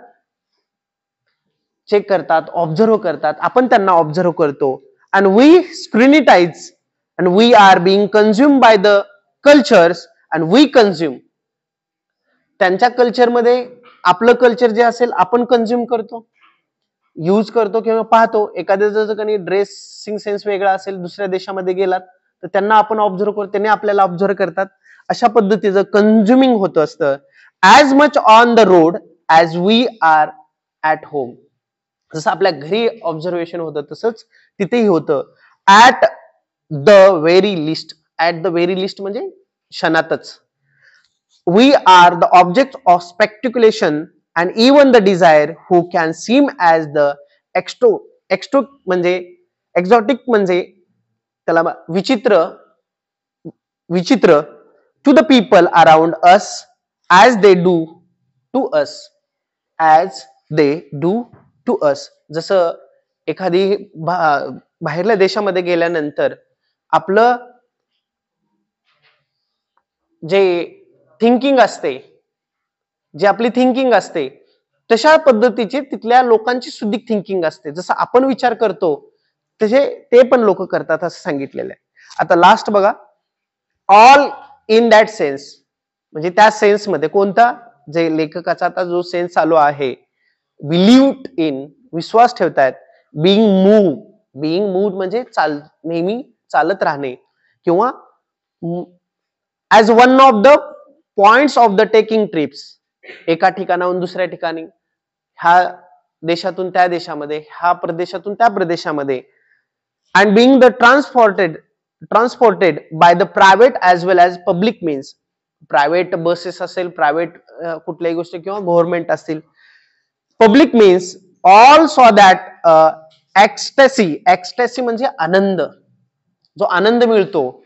चेक करतात, ऑब्झर्व करतात, आपण त्यांना ऑब्झर्व करतो. And we scrutinize and we are being consume by the cultures and we consume, त्यांच्या कल्चरमध्ये आपलं कल्चर जे असेल आपण कन्झ्युम करतो, यूज करतो किंवा पाहतो. एखाद्याचा कधी ड्रेसिंग सेन्स वेगळा असेल, दुसऱ्या देशामध्ये गेलात तर त्यांना आपण ऑब्झर्व करतो, त्यांनी आपल्याला ऑब्झर्व करतात. अशा पद्धतीचं कन्झ्युमिंग होत असतं. As much on the road as we are at home, जसं आपल्या घरी ऑब्झर्वेशन होतं तसंच तिथेही होतं. ॲट द व्हेरी लिस्ट म्हणजे क्षणातच. We are the object of speculation and even the desire who can seem as the म्हणजे exotic म्हणजे त्याला विचित्र to the people around us as they do to us. जसं एखादी बाहेरल्या देशामध्ये गेल्यानंतर आपलं जे थिंकिंग असते, जी आपली थिंकिंग असते, तशा पद्धतीची तिथल्या लोकांची सुद्धा थिंकिंग असते. जसं आपण विचार करतो तसे ते पण लोक करतात, असं सांगितलेलं आहे. आता लास्ट बघा, ऑल इन दॅट सेन्स म्हणजे त्या सेन्स मध्ये, कोणता, जे लेखकाचा आता जो सेन्स चालू आहे, बिलीव्ड इन, विश्वास ठेवतायत. बीइंग मूव्ड म्हणजे नेहमी चालत राहणे, किंवा as one of the points of the taking trips, एका ठिकाणाहून दुसऱ्या ठिकाणी, ह्या देशातून त्या देशामध्ये, ह्या प्रदेशातून त्या प्रदेशामध्ये. And being the transported by the private as well as public means, private buses असेल, प्रायव्हेट कुठल्याही गोष्टी, किंवा गव्हर्नमेंट असतील, public means all saw that ecstasy म्हणजे आनंद, जो आनंद मिळतो.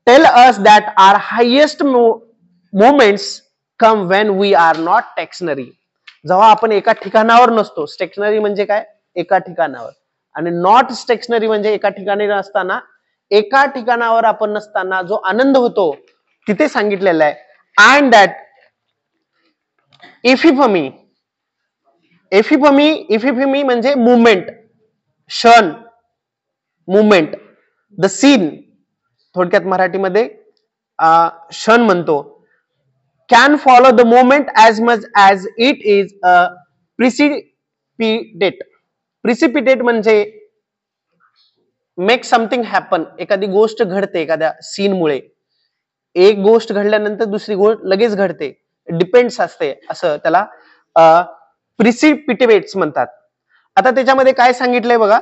Tell us that are highest moments come when we are not stationary, जेव्हा आपण एका ठिकाणावर नसतो. स्टेशनरी म्हणजे काय? एका ठिकाणावर. आणि नॉट स्टेशनरी म्हणजे एका ठिकाणी नसताना, एका ठिकाणावर आपण नसताना जो आनंद होतो, तिथे सांगितलेलं आहे. अँड दॅट इफिफमी इफिफमी म्हणजे मुवमेंट, क्षण, मुवमेंट. द सीन थोडक्यात मराठीमध्ये क्षण म्हणतो. Can follow the moment as much as it is a precipitate. Precipitate म्हणजे मेक समथिंग हॅपन, एखादी गोष्ट घडते एखाद्या सीनमुळे. एक गोष्ट घडल्यानंतर दुसरी गोष्ट लगेच घडते, डिपेंड्स असते, असं त्याला प्रिसिपिटेट्स म्हणतात. आता त्याच्यामध्ये काय सांगितलंय बघा.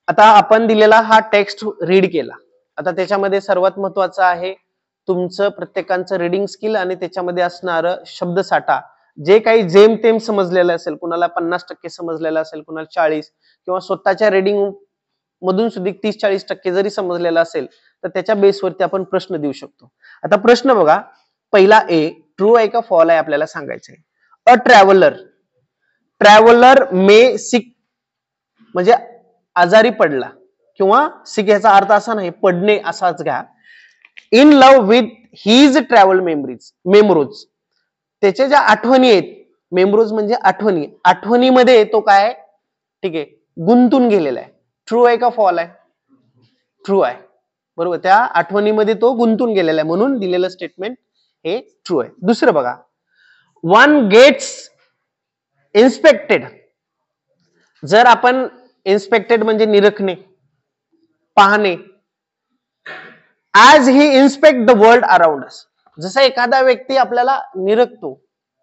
आता आपण दिलेला हा टेक्स्ट रीड केला. आता त्याच्यामध्ये सर्वात महत्वाचं आहे तुमचं प्रत्येकाचं रीडिंग स्किल आणि त्याच्यामध्ये असणारं शब्दसाठा. जे काही जेमतेम समजलेलं असेल, कुणाला 50% समजलेलं असेल, कुणाला 40, किंवा स्वतःच्या रीडिंग मधून सुद्धा 30-40% जरी समजलेलं असेल तर त्याच्या बेसवरती आपण प्रश्न देऊ शकतो. आता प्रश्न बघा. पहिला ए, ट्रू आहे का फॉल आहे आपल्याला सांगायचंय. अ ट्रॅव्हलर मे सिक म्हणजे आजारी पडला, किंवा सिक याचा अर्थ असा नाही पडणे असाच घ्या. In love with his travel memories, त्याच्या ज्या आठवणी आहेत, मेमोरीज म्हणजे आठवणी, आठवणीमध्ये तो काय ठीक आहे गुंतून गेलेला आहे. ट्रू आहे का फॉल आहे? ट्रू आहे, बरोबर. त्या आठवणीमध्ये तो गुंतून गेलेला आहे म्हणून दिलेलं स्टेटमेंट हे ट्रू आहे. दुसरं बघा. One gets inspected. जर आपण इन्स्पेक्टेड म्हणजे निरखणे, पाहणे. As he inspect the world around us, जसा एखादा व्यक्ती आपल्याला निरखतो,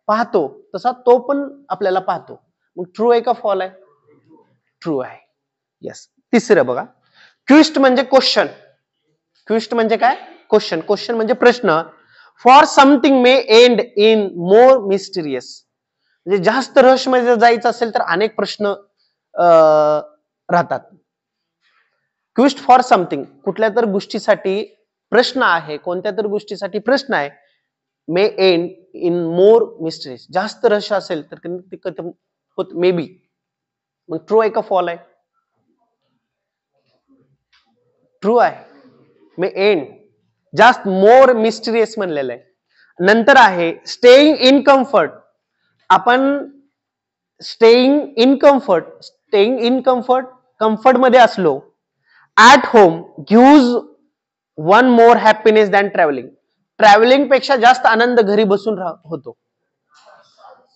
पाहतो, तसा तो पण आपल्याला पाहतो. मग ट्रू आहे का फॉल आहे? ट्रू आहे. येस. तिसरं बघा. क्विस्ट म्हणजे क्वेश्चन. क्विस्ट म्हणजे काय? क्वेश्चन. क्वेश्चन म्हणजे प्रश्न. For something may and in more mysterious, म्हणजे जास्त रहस्यमय जायचं असेल तर अनेक प्रश्न राहतात. क्विस्ट फॉर समथिंग, कुठल्या तर गोष्टीसाठी प्रश्न आहे, कोणत्या तर गोष्टीसाठी प्रश्न आहे. मे एंड इन मोर मिस्टरीज, जास्त रहस्य असेल तर मे बी. मग ट्रू आहे का फॉल आहे? ट्रू आहे. मे एंड जास्त मोर मिस्टिरियस म्हणलेलं आहे. नंतर आहे स्टेईंग इन कम्फर्ट. आपण स्टेईंग इन कम्फर्ट, कम्फर्ट मध्ये असलो. At home gives one more happiness than travelling. Travelling पेक्षा जास्त आनंद घरी बसून होतो.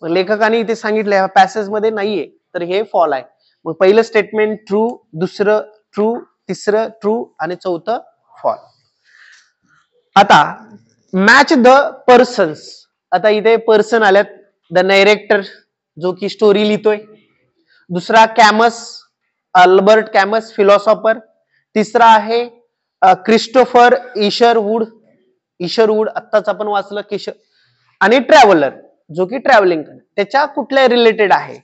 लेखकाने इथे सांगितलंय पॅसेज मध्ये नाहीये, तर हे फॉल आहे. मग पहिलं स्टेटमेंट ट्रू, दुसरं ट्रू, तिसरं ट्रू आणि चौथं फॉल. आता मॅच द पर्सन्स. आता इथे पर्सन आल्यात. द नरेटर जो की स्टोरी लिहितोय. दुसरा कॅमस, अल्बर्ट कॅमस फिलॉसॉफर. तिसरा आहे क्रिस्टोफर इशरवूड. आत्ताच आपण वाचलं किशोर. आणि ट्रॅव्हलर जो की ट्रॅव्हलिंग त्याच्या कुठल्या रिलेटेड आहे.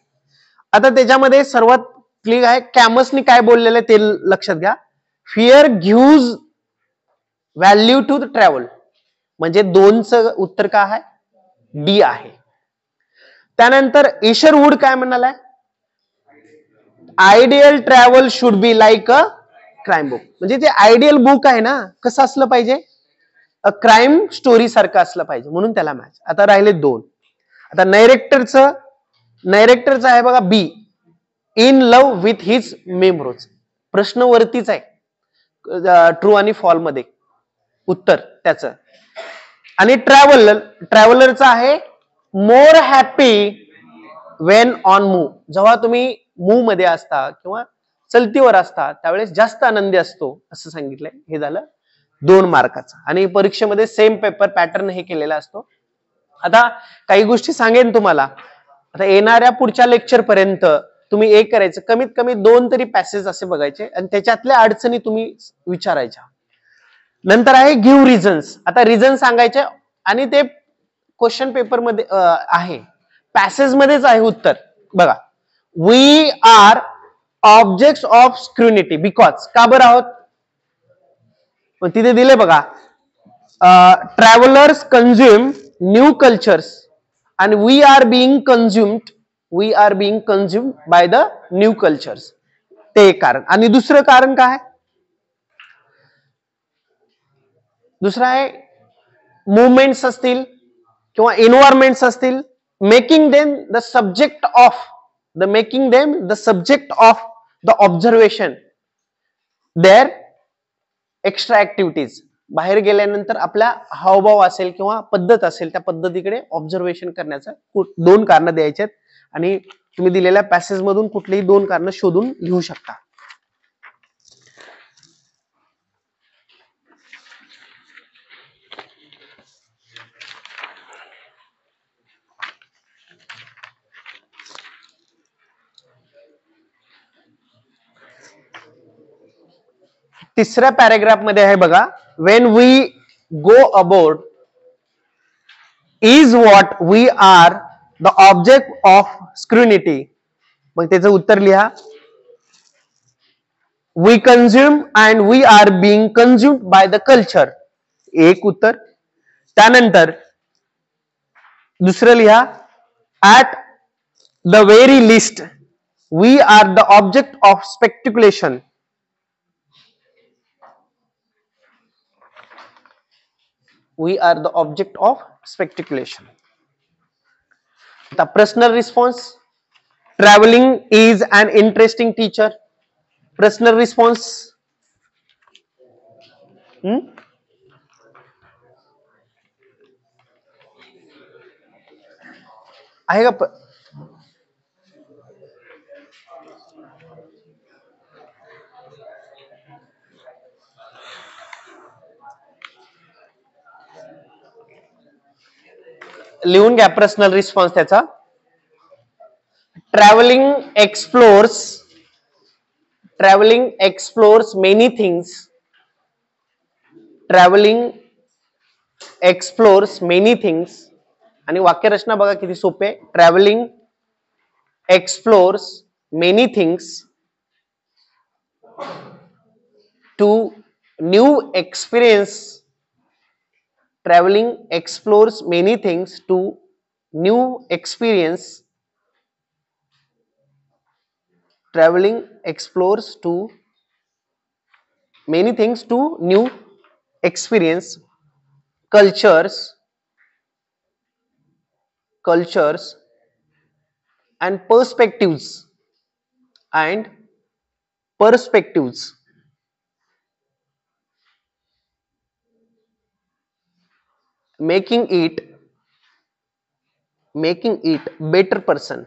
आता त्याच्यामध्ये सर्वात क्लिक आहे कॅमसनी काय बोललेलं ते लक्षात घ्या. Fear gives value to the travel, म्हणजे दोनचं उत्तर काय आहे? डी आहे. त्यानंतर इशरवूड काय म्हणालाय? Ideal travel should be like a crime book, म्हणजे जे आयडियल बुक आहे ना कसं असलं पाहिजे? अ क्राईम स्टोरी सारखं असलं पाहिजे, म्हणून त्याला मॅच. आता राहिले दोन. आता नरेक्टरचं आहे बघा be, in love with his memories. प्रश्न वरतीच आहे ट्रू आणि फॉल मध्ये उत्तर त्याचं. आणि ट्रॅव्हलरचं आहे मोर हॅपी वेन ऑन मूव्ह. जेव्हा तुम्ही मूव्ह मध्ये असता किंवा चलतीवर असता त्यावेळेस जास्त आनंदी असतो असं सांगितलंय. हे झालं 2 मार्काचं. आणि परीक्षेमध्ये सेम पेपर पॅटर्न हे केलेला असतो. आता काही गोष्टी सांगेन तुम्हाला. आता येणाऱ्या पुढच्या लेक्चर पर्यंत तुम्ही एक करायचं, कमीत कमी 2 तरी पॅसेज असे बघायचे आणि त्याच्यातल्या अडचणी तुम्ही विचारायच्या. नंतर आहे गिव्ह रिझन्स. आता रिझन सांगायचे आणि ते क्वेश्चन पेपर मध्ये आहे, पॅसेज मध्येच आहे उत्तर. बघा. We are objects of scrutiny because, का बरं आहोत? तिथे दिले बघा. Travellers consume new cultures and we are being consumed by the new cultures. ते एक कारण. आणि दुसरं कारण काय? दुसरं आहे मुवमेंट्स असतील किंवा एन्व्हायरमेंट्स असतील making them the subject of the observation, their extra activities. बाहेर गेल्यानंतर आपल्या हावभाव असेल किंवा पद्धत असेल त्या पद्धतीकडे ऑब्झर्वेशन करण्याचं 2 कारणं द्यायची आहेत आणि तुम्ही दिलेल्या पॅसेज मधून कुठलीही 2 कारणं शोधून लिहू शकता. तिसऱ्या पॅरेग्राफ मध्ये आहे बघा, when we go abroad is what we are the object of scrutiny. मग त्याचं उत्तर लिहा. We consume and we are being consumed by the culture. एक उत्तर. त्यानंतर दुसरं लिहा, at the very list we are the object of speculation. We are the object of speculation. The personal response, traveling is an interesting teacher. Personal response, आहे का? लिहून घ्या personal response त्याचा. Travelling explores many things. Travelling explores many things. आणि वाक्यरचना बघा किती सोपे. Travelling explores many things to new experience. Traveling explores many things to new experience. Traveling explores to many things to new experience. Cultures and perspectives making it better person.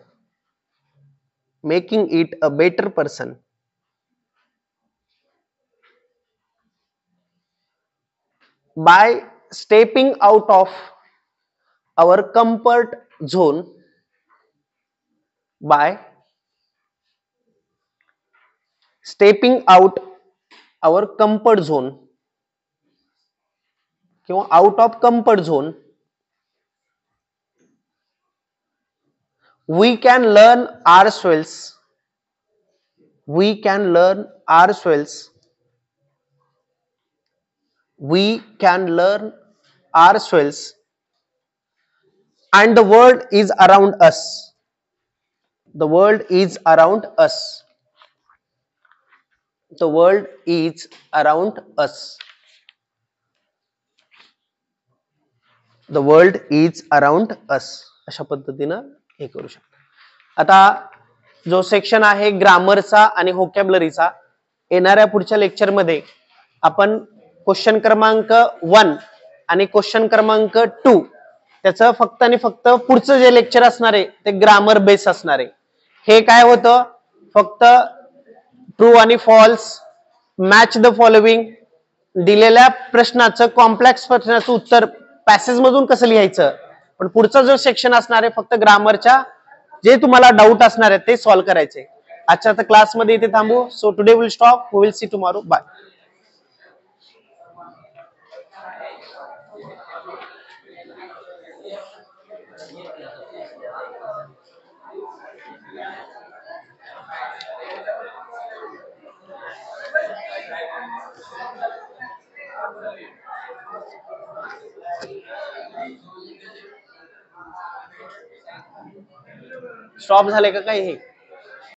Making it a better person. By stepping out of our comfort zone. By stepping out our comfort zone किंवा out of comfort zone. We can learn ourselves. We can learn ourselves. We can learn ourselves. And the world is around us. The world is around us. The world is around us. The world is around us. अशा पद्धतीनं हे करू शकता. आता जो section आहे ग्रामरचा आणि व्होकॅब्युलरीचा, येणाऱ्या पुढच्या लेक्चर मध्ये आपण क्वेश्चन क्रमांक 1 आणि क्वेश्चन क्रमांक 2 त्याचं फक्त आणि फक्त पुढचं जे लेक्चर असणार आहे ते ग्रामर बेस असणार आहे. हे काय होतं, फक्त ट्रू आणि फॉल्स, मॅच द फॉलोइंग, दिलेल्या प्रश्नाचं कॉम्प्लेक्स प्रश्नाचं उत्तर पॅसेज मधून कसं लिहायचं. पण पुढचा जो सेक्शन असणार आहे फक्त ग्रामरच्या जे तुम्हाला डाऊट असणार आहे ते सॉल्व्ह करायचे. आजच्या क्लासमध्ये इथे थांबू. So today will stop. We will see tomorrow. Bye. Stop झाले का काही हे?